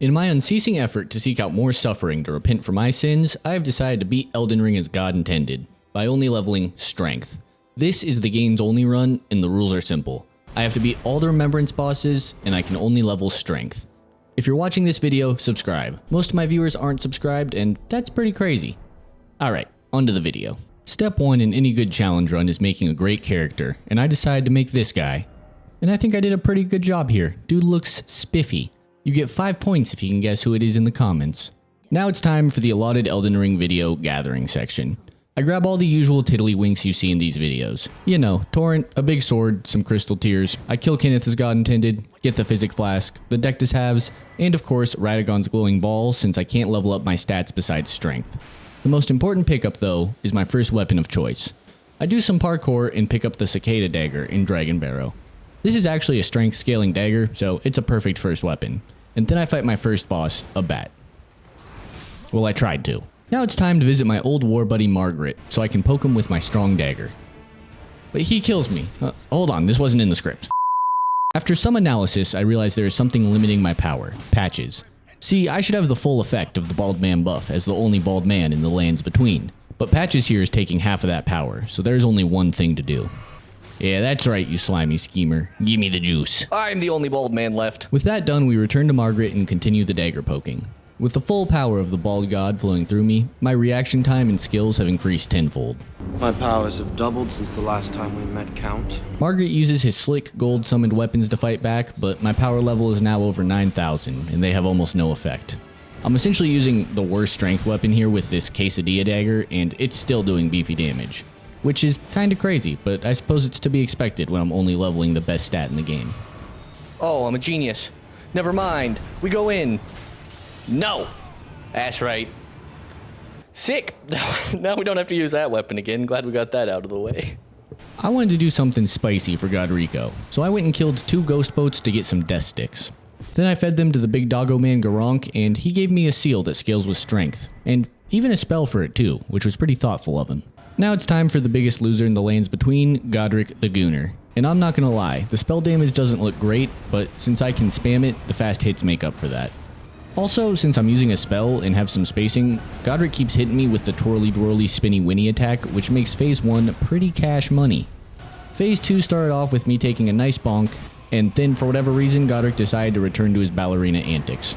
In my unceasing effort to seek out more suffering to repent for my sins, I have decided to beat Elden Ring as God intended, by only leveling Strength. This is the game's only run, and the rules are simple. I have to beat all the Remembrance bosses, and I can only level Strength. If you're watching this video, subscribe. Most of my viewers aren't subscribed, and that's pretty crazy. Alright, on to the video. Step 1 in any good challenge run is making a great character, and I decided to make this guy. And I think I did a pretty good job here. Dude looks spiffy. You get 5 points if you can guess who it is in the comments. Now it's time for the allotted Elden Ring video gathering section. I grab all the usual tiddlywinks you see in these videos. You know, Torrent, a big sword, some crystal tears, I kill Kenneth as God intended, get the physic flask, the Dectus halves, and of course Radagon's glowing ball since I can't level up my stats besides strength. The most important pickup though is my first weapon of choice. I do some parkour and pick up the Cicada dagger in Dragon Barrow. This is actually a strength scaling dagger, so it's a perfect first weapon. And then I fight my first boss, a bat. Well, I tried to. Now it's time to visit my old war buddy Margaret, so I can poke him with my strong dagger. But he kills me. Hold on, this wasn't in the script. After some analysis, I realized there is something limiting my power, patches. See, I should have the full effect of the bald man buff as the only bald man in the lands between. But patches here is taking half of that power, so there's only one thing to do. Yeah, that's right, you slimy schemer. Give me the juice. I'm the only bald man left. With that done, we return to Margaret and continue the dagger poking. With the full power of the bald god flowing through me, my reaction time and skills have increased tenfold. My powers have doubled since the last time we met, Count. Margaret uses his slick gold summoned weapons to fight back, but my power level is now over 9,000 and they have almost no effect. I'm essentially using the worst strength weapon here with this quesadilla dagger and it's still doing beefy damage. Which is kinda crazy, but I suppose it's to be expected when I'm only leveling the best stat in the game. Oh, I'm a genius. Never mind. We go in. No! That's right. Sick! Now we don't have to use that weapon again. Glad we got that out of the way. I wanted to do something spicy for Godrico, so I went and killed 2 ghost boats to get some death sticks. Then I fed them to the big doggo man Garank, and he gave me a seal that scales with strength, and even a spell for it too, which was pretty thoughtful of him. Now it's time for the biggest loser in the lands between, Godric the Gooner. And I'm not gonna lie, the spell damage doesn't look great, but since I can spam it, the fast hits make up for that. Also, since I'm using a spell and have some spacing, Godric keeps hitting me with the twirly twirly spinny winny attack, which makes phase 1 pretty cash money. Phase 2 started off with me taking a nice bonk, and then for whatever reason Godric decided to return to his ballerina antics.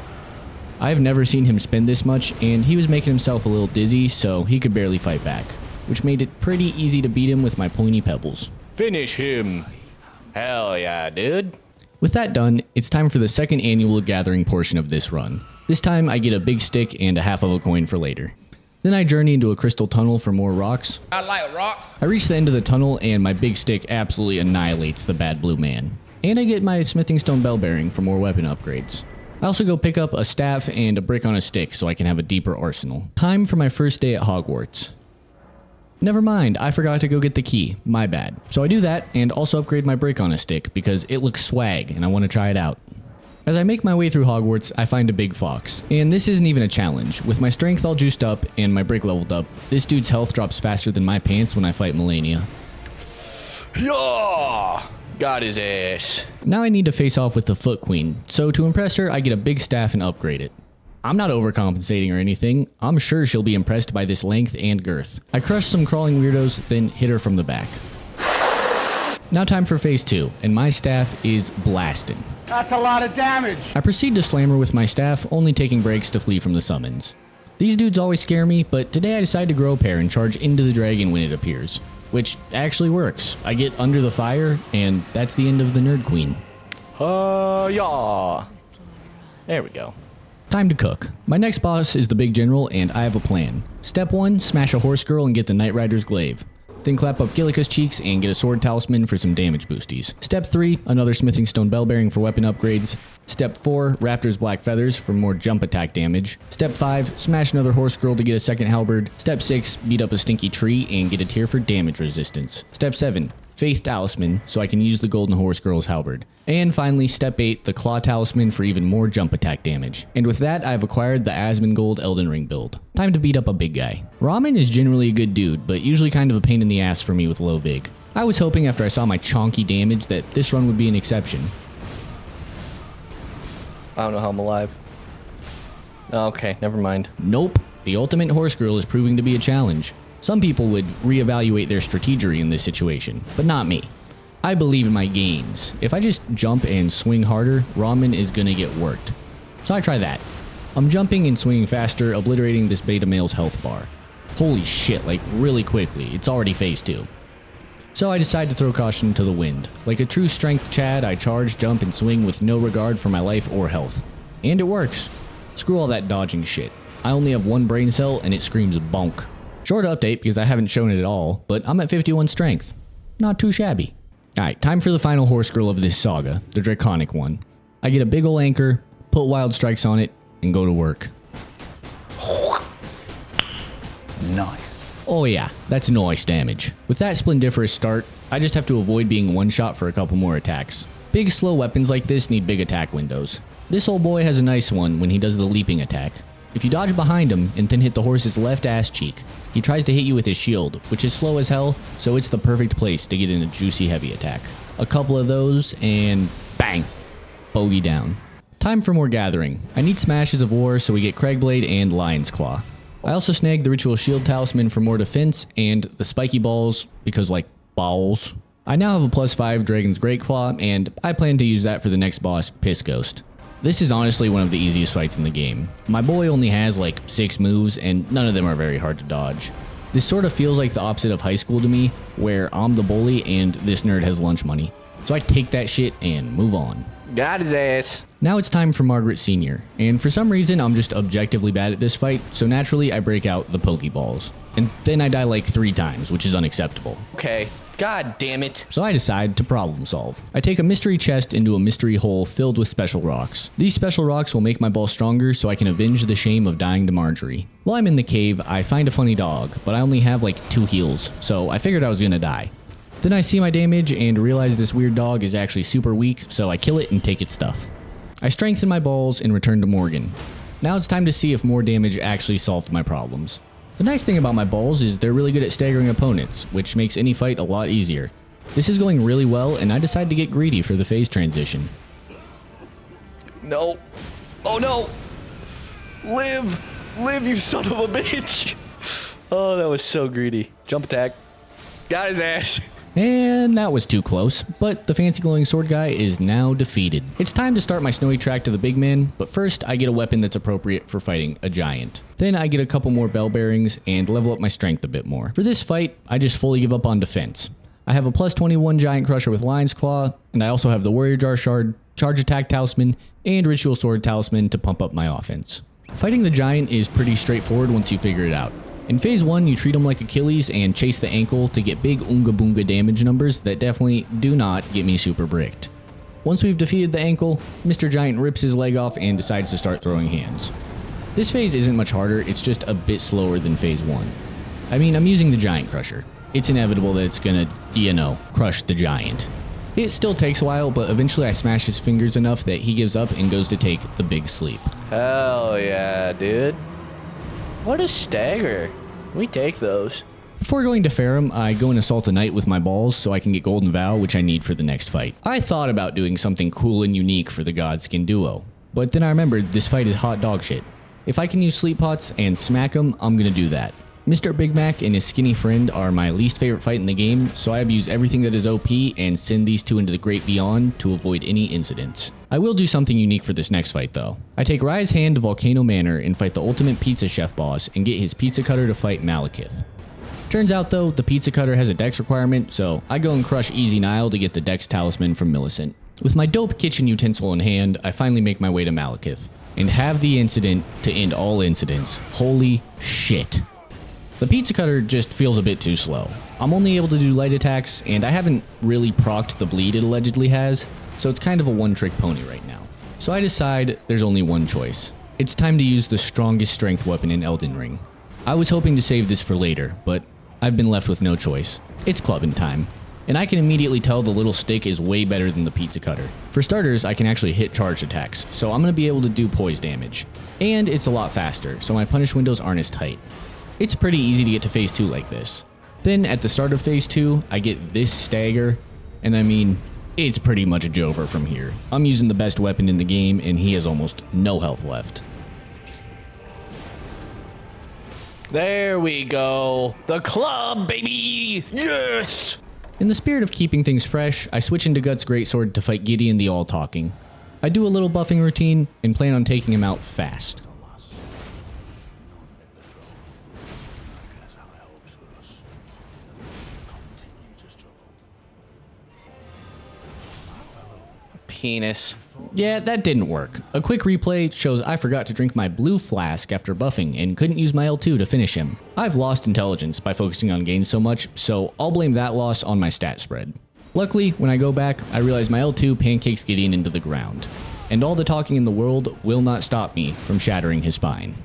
I've never seen him spin this much, and he was making himself a little dizzy, so he could barely fight back, which made it pretty easy to beat him with my pointy pebbles. Finish him! Hell yeah, dude. With that done, it's time for the second annual gathering portion of this run. This time I get a big stick and a half of a coin for later. Then I journey into a crystal tunnel for more rocks. I like rocks. I reach the end of the tunnel and my big stick absolutely annihilates the bad blue man. And I get my smithing stone bell bearing for more weapon upgrades. I also go pick up a staff and a brick on a stick so I can have a deeper arsenal. Time for my first day at Hogwarts. Never mind, I forgot to go get the key. My bad. So I do that and also upgrade my brick on a stick because it looks swag and I want to try it out. As I make my way through Hogwarts, I find a big fox. And this isn't even a challenge. With my strength all juiced up and my brick leveled up, this dude's health drops faster than my pants when I fight Melania. Yeah! Got his ass. Now I need to face off with the Foot Queen, so to impress her, I get a big staff and upgrade it. I'm not overcompensating or anything. I'm sure she'll be impressed by this length and girth. I crush some crawling weirdos, then hit her from the back. Now time for phase 2, and my staff is blasting. That's a lot of damage. I proceed to slam her with my staff, only taking breaks to flee from the summons. These dudes always scare me, but today I decide to grow a pair and charge into the dragon when it appears. Which actually works. I get under the fire, and that's the end of the Nerd Queen. Yeah. There we go. Time to cook. My next boss is the Big General, and I have a plan. Step 1, smash a horse girl and get the Knight Rider's glaive. Then clap up Gillica's cheeks and get a sword talisman for some damage boosties. Step 3, another smithing stone bell bearing for weapon upgrades. Step 4, Raptor's black feathers for more jump attack damage. Step 5, smash another horse girl to get a second halberd. Step 6, beat up a stinky tree and get a tear for damage resistance. Step 7, Faith Talisman so I can use the golden horse girl's halberd. And finally, step 8, the Claw Talisman for even more jump attack damage. And with that, I've acquired the Asmongold Elden Ring build. Time to beat up a big guy. Ramen is generally a good dude, but usually kind of a pain in the ass for me with low vig. I was hoping after I saw my chonky damage that this run would be an exception. I don't know how I'm alive. Okay, never mind. Nope. The ultimate horse girl is proving to be a challenge. Some people would reevaluate their strategery in this situation, but not me. I believe in my gains. If I just jump and swing harder, Ramen is gonna get worked. So I try that. I'm jumping and swinging faster, obliterating this beta male's health bar. Holy shit, like really quickly. It's already phase 2. So I decide to throw caution to the wind. Like a true strength Chad, I charge, jump, and swing with no regard for my life or health. And it works. Screw all that dodging shit. I only have one brain cell and it screams bonk. Short update because I haven't shown it at all, but I'm at 51 strength. Not too shabby. Alright, time for the final horse girl of this saga, the draconic one. I get a big ol' anchor, put wild strikes on it, and go to work. Nice. Oh yeah, that's noise damage. With that splendiferous start, I just have to avoid being one-shot for a couple more attacks. Big slow weapons like this need big attack windows. This old boy has a nice one when he does the leaping attack. If you dodge behind him and then hit the horse's left ass cheek, he tries to hit you with his shield, which is slow as hell, so it's the perfect place to get in a juicy heavy attack. A couple of those and bang, bogey down. Time for more gathering. I need some Ashes of War, so we get Craigblade and Lion's Claw. I also snagged the Ritual Shield Talisman for more defense and the Spiky Balls because like balls. I now have a +5 Dragon's Great Claw and I plan to use that for the next boss, Piss Ghost. This is honestly one of the easiest fights in the game. My boy only has like 6 moves and none of them are very hard to dodge. This sort of feels like the opposite of high school to me, where I'm the bully and this nerd has lunch money. So I take that shit and move on. Got his ass. Now it's time for Margaret Sr., and for some reason I'm just objectively bad at this fight, so naturally I break out the Pokeballs. And then I die like 3 times, which is unacceptable. Okay. God damn it. So I decide to problem solve. I take a mystery chest into a mystery hole filled with special rocks. These special rocks will make my ball stronger so I can avenge the shame of dying to Marjorie. While I'm in the cave, I find a funny dog, but I only have like 2 heals, so I figured I was gonna die. Then I see my damage and realize this weird dog is actually super weak, so I kill it and take its stuff. I strengthen my balls and return to Morgan. Now it's time to see if more damage actually solved my problems. The nice thing about my balls is they're really good at staggering opponents, which makes any fight a lot easier. This is going really well, and I decide to get greedy for the phase transition. No. Oh no. Live. Live, you son of a bitch. Oh, that was so greedy. Jump attack. Got his ass. And that was too close, but the fancy glowing sword guy is now defeated. It's time to start my snowy track to the big man, but first I get a weapon that's appropriate for fighting a giant. Then I get a couple more bell bearings and level up my strength a bit more. For this fight, I just fully give up on defense. I have a +21 Giant Crusher with Lion's Claw, and I also have the Warrior Jar Shard, Charge Attack Talisman, and Ritual Sword Talisman to pump up my offense. Fighting the giant is pretty straightforward once you figure it out. In phase 1, you treat him like Achilles and chase the ankle to get big Oonga Boonga damage numbers that definitely do not get me super bricked. Once we've defeated the ankle, Mr. Giant rips his leg off and decides to start throwing hands. This phase isn't much harder, it's just a bit slower than phase 1. I mean, I'm using the Giant Crusher. It's inevitable that it's gonna, crush the giant. It still takes a while, but eventually I smash his fingers enough that he gives up and goes to take the big sleep. Hell yeah, dude. What a stagger. We take those. Before going to Farum, I go and assault a knight with my balls so I can get Golden Vow, which I need for the next fight. I thought about doing something cool and unique for the Godskin duo, but then I remembered this fight is hot dog shit. If I can use sleep pots and smack them, I'm gonna do that. Mr. Big Mac and his skinny friend are my least favorite fight in the game, so I abuse everything that is OP and send these two into the Great Beyond to avoid any incidents. I will do something unique for this next fight though. I take Rai's hand to Volcano Manor and fight the ultimate pizza chef boss and get his pizza cutter to fight Malekith. Turns out though, the pizza cutter has a dex requirement, so I go and crush Easy Nile to get the dex talisman from Millicent. With my dope kitchen utensil in hand, I finally make my way to Malekith and have the incident to end all incidents. Holy shit. The pizza cutter just feels a bit too slow. I'm only able to do light attacks, and I haven't really procced the bleed it allegedly has, so it's kind of a one-trick pony right now. So I decide there's only one choice. It's time to use the strongest strength weapon in Elden Ring. I was hoping to save this for later, but I've been left with no choice. It's clubbing time, and I can immediately tell the little stick is way better than the pizza cutter. For starters, I can actually hit charged attacks, so I'm going to be able to do poise damage. And it's a lot faster, so my punish windows aren't as tight. It's pretty easy to get to phase 2 like this. Then at the start of phase 2, I get this stagger, and I mean, it's pretty much a Jover from here. I'm using the best weapon in the game, and he has almost no health left. There we go. The club, baby. Yes. In the spirit of keeping things fresh, I switch into Guts Greatsword to fight Gideon the All-Talking. I do a little buffing routine and plan on taking him out fast. Penis. Yeah, that didn't work. A quick replay shows I forgot to drink my blue flask after buffing and couldn't use my L2 to finish him. I've lost intelligence by focusing on gains so much, so I'll blame that loss on my stat spread. Luckily, when I go back, I realize my L2 pancakes Gideon into the ground, and all the talking in the world will not stop me from shattering his spine.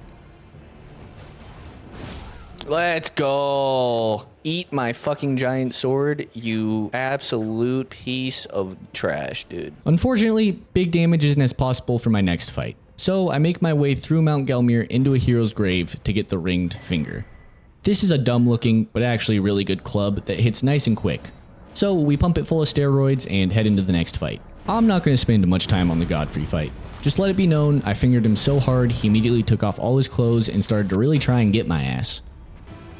Let's go. Eat my fucking giant sword, you absolute piece of trash, dude. Unfortunately, big damage isn't as possible for my next fight, so I make my way through Mount Gelmir into a hero's grave to get the ringed finger. This is a dumb looking, but actually really good club that hits nice and quick. So we pump it full of steroids and head into the next fight. I'm not going to spend much time on the Godfrey fight. Just let it be known, I fingered him so hard he immediately took off all his clothes and started to really try and get my ass.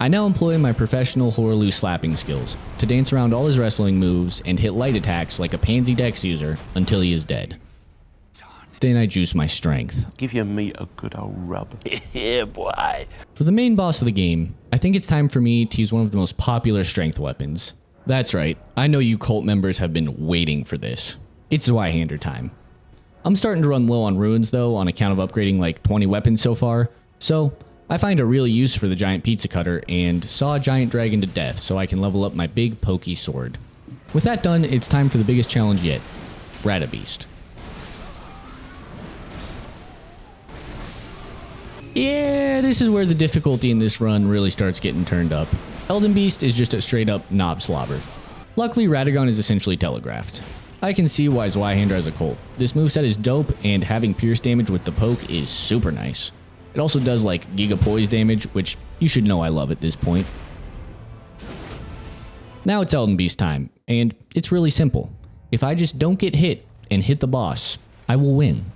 I now employ my professional Horlu slapping skills to dance around all his wrestling moves and hit light attacks like a pansy dex user until he is dead. Then I juice my strength. Give your meat a good old rub. Yeah, boy. For the main boss of the game, I think it's time for me to use one of the most popular strength weapons. That's right, I know you cult members have been waiting for this. It's Zweihander time. I'm starting to run low on ruins though on account of upgrading like 20 weapons so far, so I find a real use for the giant pizza cutter and saw a giant dragon to death so I can level up my big pokey sword. With that done, it's time for the biggest challenge yet, Radabeast. Yeah, this is where the difficulty in this run really starts getting turned up. Elden Beast is just a straight up knob slobber. Luckily, Radagon is essentially telegraphed. I can see why Zweihander has a cult. This moveset is dope and having pierce damage with the poke is super nice. It also does like Giga Poise damage, which you should know I love at this point. Now it's Elden Beast time, and it's really simple. If I just don't get hit and hit the boss, I will win.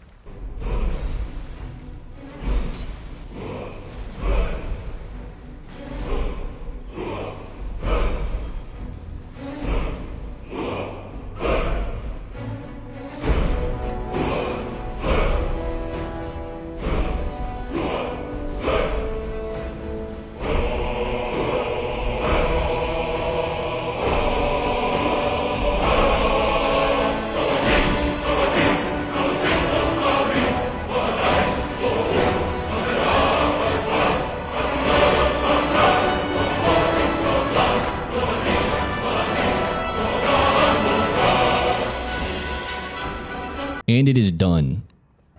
And it is done.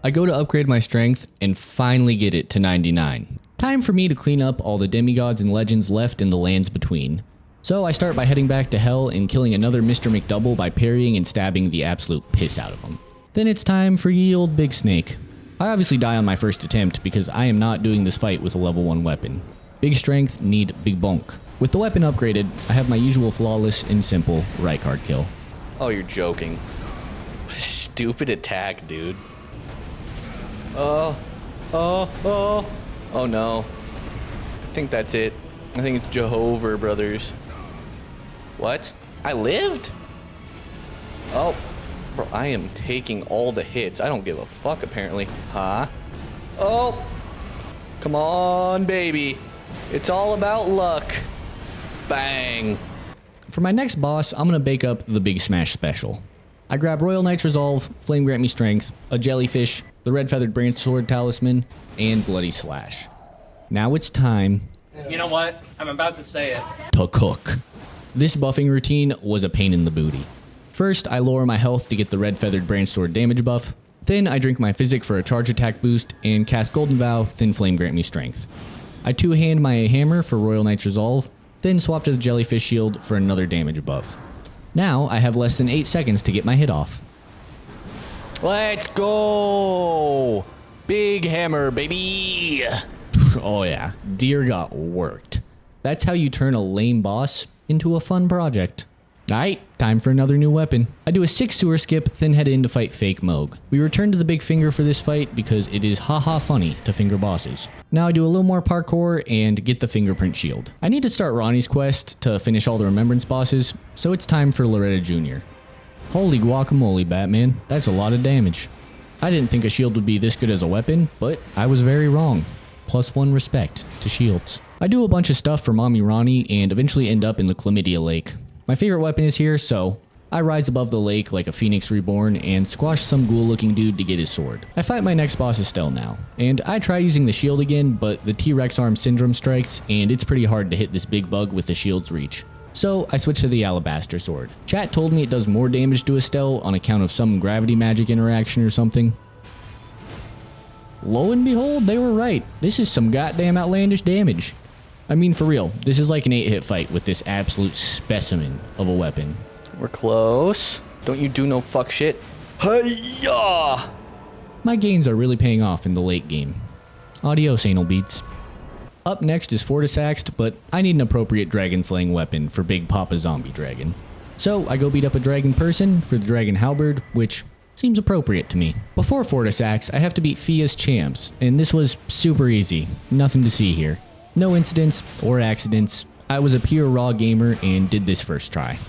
I go to upgrade my strength and finally get it to 99. Time for me to clean up all the demigods and legends left in the lands between. So I start by heading back to hell and killing another Mr. McDouble by parrying and stabbing the absolute piss out of him. Then it's time for ye old Big Snake. I obviously die on my first attempt because I am not doing this fight with a level 1 weapon. Big strength need big bonk. With the weapon upgraded, I have my usual flawless and simple right card kill. Oh, you're joking. Stupid attack, dude. Oh no. I think that's it. I think it's Jehovah, brothers. What? I lived? Oh, bro, I am taking all the hits. I don't give a fuck, apparently. Huh? Oh, come on, baby. It's all about luck. Bang. For my next boss, I'm gonna bake up the Big Smash special. I grab Royal Knight's Resolve, Flame Grant Me Strength, a Jellyfish, the Red Feathered Branch Sword Talisman, and Bloody Slash. Now it's time You know what? I'm about to say it. to cook. This buffing routine was a pain in the booty. First, I lower my health to get the Red Feathered Branch Sword damage buff. Then I drink my Physic for a charge attack boost and cast Golden Vow, then Flame Grant Me Strength. I two-hand my Hammer for Royal Knight's Resolve, then swap to the Jellyfish Shield for another damage buff. Now I have less than 8 seconds to get my hit off. Let's go. Big hammer, baby. Oh yeah, deer got worked. That's how you turn a lame boss into a fun project. Alright, time for another new weapon. I do a 6 sewer skip, then head in to fight Fake Moog. We return to the big finger for this fight because it is haha funny to finger bosses. Now I do a little more parkour and get the fingerprint shield. I need to start Ronnie's quest to finish all the remembrance bosses, so it's time for Loretta Jr. Holy guacamole, Batman, that's a lot of damage. I didn't think a shield would be this good as a weapon, but I was very wrong. +1 respect to shields. I do a bunch of stuff for Mommy Ronnie and eventually end up in the Chlamydia Lake. My favorite weapon is here, so I rise above the lake like a phoenix reborn and squash some ghoul looking dude to get his sword. I fight my next boss Estelle now, and I try using the shield again, but the T-Rex arm syndrome strikes and it's pretty hard to hit this big bug with the shield's reach. So I switch to the alabaster sword. Chat told me it does more damage to Estelle on account of some gravity magic interaction or something. Lo and behold, they were right. This is some goddamn outlandish damage. I mean, for real, this is like an 8-hit fight with this absolute specimen of a weapon. We're close. Don't you do no fuck shit. Hey-ya! My gains are really paying off in the late game. Adios, anal beats. Up next is Fortisaxed, but I need an appropriate dragon slaying weapon for Big Papa Zombie Dragon. So I go beat up a dragon person for the dragon halberd, which seems appropriate to me. Before Fortisax, I have to beat Fia's champs, and this was super easy. Nothing to see here. No incidents or accidents. I was a pure raw gamer and did this first try.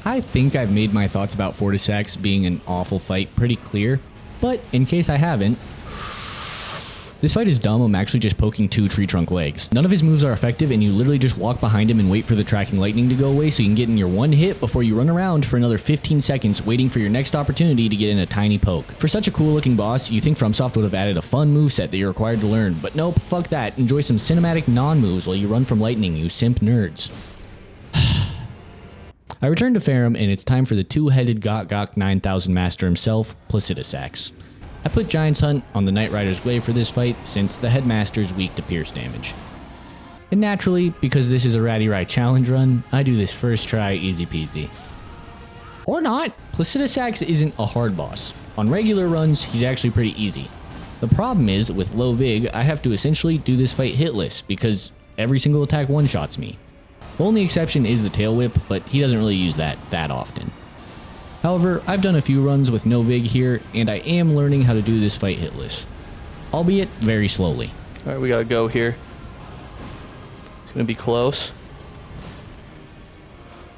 I think I've made my thoughts about Fortisax being an awful fight pretty clear, but in case I haven't, this fight is dumb. I'm actually just poking 2 tree trunk legs. None of his moves are effective and you literally just walk behind him and wait for the tracking lightning to go away so you can get in your 1 hit before you run around for another 15 seconds waiting for your next opportunity to get in a tiny poke. For such a cool looking boss, you think FromSoft would have added a fun moveset that you're required to learn, but nope, fuck that. Enjoy some cinematic non-moves while you run from lightning, you simp nerds. I return to Farum and it's time for the 2-headed Gok 9000 master himself, Placidusax. I put Giant's Hunt on the Knight Rider's Glaive for this fight since the headmaster is weak to pierce damage. And naturally, because this is a Ratty Rye challenge run, I do this first try easy peasy. Or not, Placidusax isn't a hard boss. On regular runs, he's actually pretty easy. The problem is, with low Vig, I have to essentially do this fight hitless because every single attack one-shots me. The only exception is the Tail Whip, but he doesn't really use that often. However, I've done a few runs with no Vig here, and I am learning how to do this fight hitless. Albeit very slowly. Alright, we gotta go here. It's gonna be close.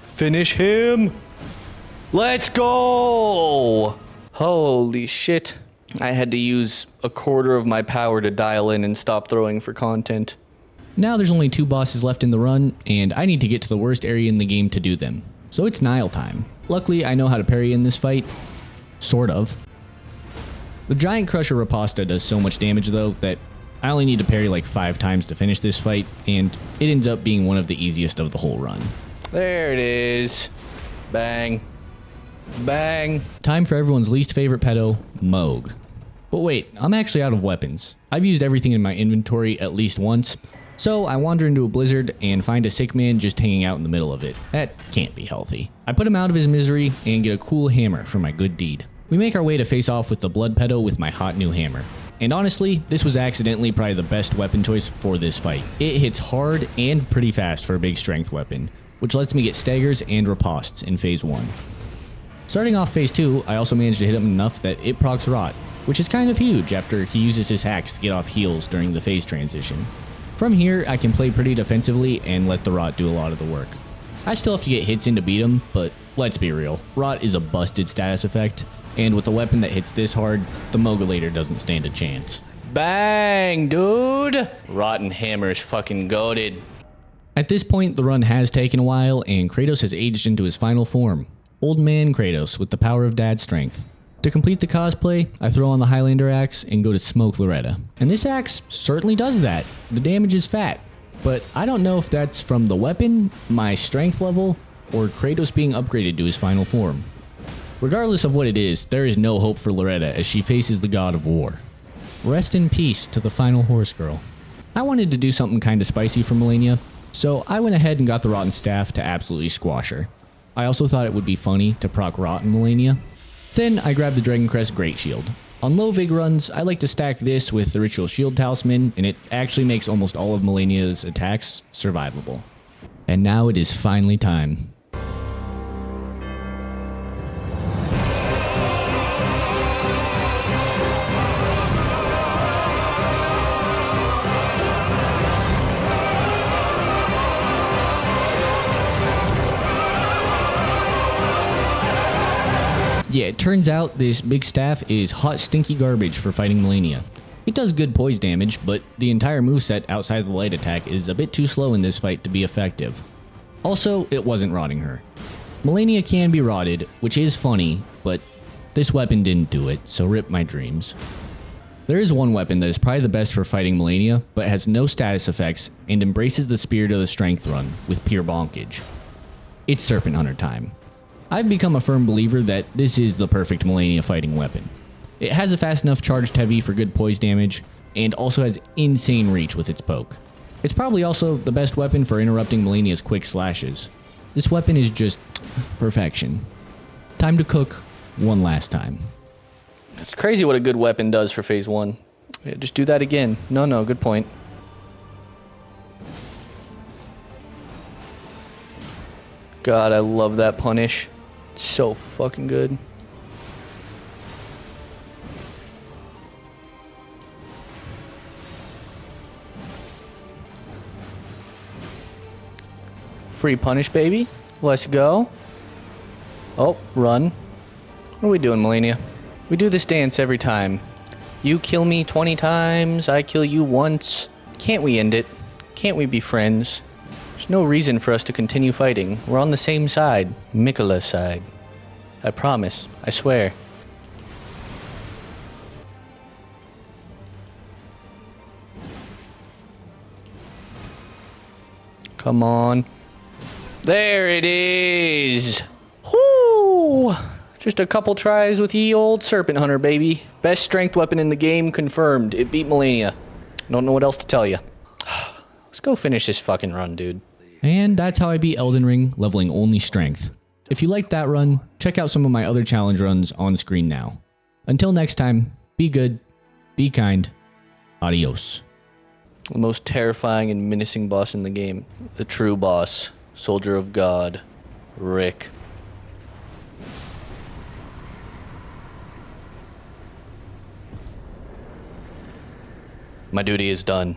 Finish him! Let's go! Holy shit. I had to use a quarter of my power to dial in and stop throwing for content. Now there's only 2 bosses left in the run, and I need to get to the worst area in the game to do them. So it's Nile time. Luckily, I know how to parry in this fight. Sort of. The Giant Crusher Riposta does so much damage though that I only need to parry like 5 times to finish this fight, and it ends up being one of the easiest of the whole run. There it is. Bang. Bang. Time for everyone's least favorite pedo, Moog. But wait, I'm actually out of weapons. I've used everything in my inventory at least once, so I wander into a blizzard and find a sick man just hanging out in the middle of it. That can't be healthy. I put him out of his misery and get a cool hammer for my good deed. We make our way to face off with the blood pedo with my hot new hammer. And honestly, this was accidentally probably the best weapon choice for this fight. It hits hard and pretty fast for a big strength weapon, which lets me get staggers and ripostes in phase 1. Starting off phase 2, I also managed to hit him enough that it procs rot, which is kind of huge after he uses his hacks to get off heals during the phase transition. From here, I can play pretty defensively and let the rot do a lot of the work. I still have to get hits in to beat him, but let's be real, rot is a busted status effect, and with a weapon that hits this hard, the Mogulator doesn't stand a chance. Bang, dude! Rotten hammer is fucking goated. At this point, the run has taken a while, and Kratos has aged into his final form. Old man Kratos with the power of dad strength. To complete the cosplay, I throw on the Highlander axe and go to smoke Loretta. And this axe certainly does that. The damage is fat, but I don't know if that's from the weapon, my strength level, or Kratos being upgraded to his final form. Regardless of what it is, there is no hope for Loretta as she faces the god of war. Rest in peace to the final horse girl. I wanted to do something kinda spicy for Melania, so I went ahead and got the Rotten Staff to absolutely squash her. I also thought it would be funny to proc Rotten Melania. Then I grabbed the Dragon Crest Great Shield. On low Vig runs, I like to stack this with the Ritual Shield Talisman, and it actually makes almost all of Melania's attacks survivable. And now it is finally time. Yeah, it turns out this big staff is hot stinky garbage for fighting Melania. It does good poise damage, but the entire moveset outside of the light attack is a bit too slow in this fight to be effective. Also, it wasn't rotting her. Melania can be rotted, which is funny, but this weapon didn't do it, so rip my dreams. There is one weapon that is probably the best for fighting Melania, but has no status effects and embraces the spirit of the strength run with pure bonkage. It's Serpent Hunter time. I've become a firm believer that this is the perfect Melania fighting weapon. It has a fast enough charged heavy for good poise damage, and also has insane reach with its poke. It's probably also the best weapon for interrupting Melania's quick slashes. This weapon is just perfection. Time to cook one last time. It's crazy what a good weapon does for phase 1. Yeah, just do that again. No, good point. God, I love that punish. It's so fucking good. Free punish, baby. Let's go. Oh, run. What are we doing, Melania? We do this dance every time. You kill me 20 times, I kill you once. Can't we end it? Can't we be friends? There's no reason for us to continue fighting. We're on the same side. Mikola's side. I promise. I swear. Come on. There it is! Whoo! Just a couple tries with ye old Serpent Hunter, baby. Best strength weapon in the game, confirmed. It beat Melania. Don't know what else to tell you. Let's go finish this fucking run, dude. And that's how I beat Elden Ring, leveling only strength. If you liked that run, check out some of my other challenge runs on screen now. Until next time, be good, be kind, adios. The most terrifying and menacing boss in the game. The true boss. Soldier of God. Rick. My duty is done.